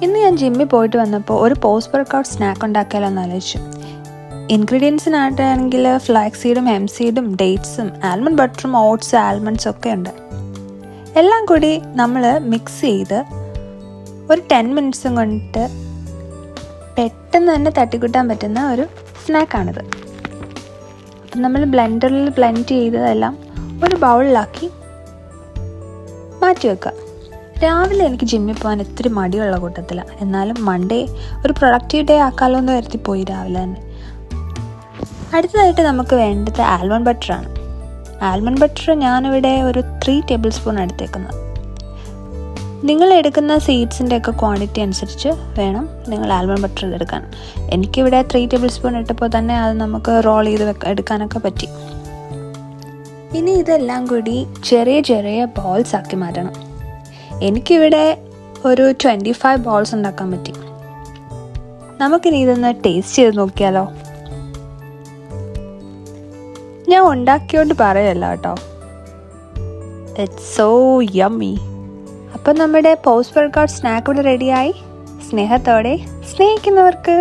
ഇന്ന് ഞാൻ ജിമ്മിൽ പോയിട്ട് വന്നപ്പോൾ ഒരു പോസ്റ്റ് വർക്കൗട്ട് സ്നാക്ക് ഉണ്ടാക്കിയാലോ എന്ന് ആലോചിച്ചു. ഇൻഗ്രീഡിയൻസിനായിട്ടാണെങ്കിൽ ഫ്ലാക്സ് സീഡും ഹെംപ് സീഡും ഡേറ്റ്സും ആൽമണ്ട് ബട്ടറും ഓട്സ് ആൽമണ്ട്സും ഒക്കെ ഉണ്ട്. എല്ലാം കൂടി നമ്മൾ മിക്സ് ചെയ്ത് ഒരു 10 മിനിറ്റ്സും കൊണ്ട് പെട്ടെന്ന് തന്നെ തട്ടിക്കൂട്ടാൻ പറ്റുന്ന ഒരു സ്നാക്കാണിത്. അപ്പം നമ്മൾ ബ്ലെൻഡറിൽ ബ്ലെൻഡ് ചെയ്തതെല്ലാം ഒരു ബൗളിലാക്കി മാറ്റി വെക്കുക. രാവിലെ എനിക്ക് ജിമ്മിൽ പോകാൻ ഇത്തിരി മടിയുള്ള കൂട്ടത്തിലാണ്. എന്നാലും മൺഡേ ഒരു പ്രൊഡക്റ്റീവ് ഡേ ആക്കാമല്ലോ എന്ന് വരുത്തിപ്പോയി രാവിലെ തന്നെ. അടുത്തതായിട്ട് നമുക്ക് വേണ്ടത് ആൽമണ്ട് ബട്ടറാണ്. ആൽമണ്ട് ബട്ടർ ഞാനിവിടെ ഒരു 3 ടേബിൾ സ്പൂൺ എടുത്തേക്കുന്നത്. നിങ്ങൾ എടുക്കുന്ന സീഡ്സിൻ്റെ ഒക്കെ ക്വാണ്ടിറ്റി അനുസരിച്ച് വേണം നിങ്ങൾ ആൽമണ്ട് ബട്ടർ എടുക്കാൻ. എനിക്കിവിടെ 3 ടേബിൾ സ്പൂൺ ഇട്ടപ്പോൾ തന്നെ അത് നമുക്ക് റോൾ ചെയ്ത് എടുക്കാനൊക്കെ പറ്റി. ഇനി ഇതെല്ലാം കൂടി ചെറിയ ചെറിയ ബോൾസ് ആക്കി മാറ്റണം. എനിക്കിവിടെ ഒരു 25 ബോൾസ് ഉണ്ടാക്കാൻ പറ്റി. നമുക്കിനി ഇതൊന്ന് ടേസ്റ്റ് ചെയ്ത് നോക്കിയാലോ. ഞാൻ ഉണ്ടാക്കിയോണ്ട് പറയല്ല കേട്ടോ, ഇറ്റ്സ് സോ യമ്മി. അപ്പം നമ്മുടെ പോസ്റ്റ് വർക്കൗട്ട് സ്നാക്ക് ഇവിടെ റെഡിയായി. സ്നേഹത്തോടെ സ്നേഹിക്കുന്നവർക്ക്.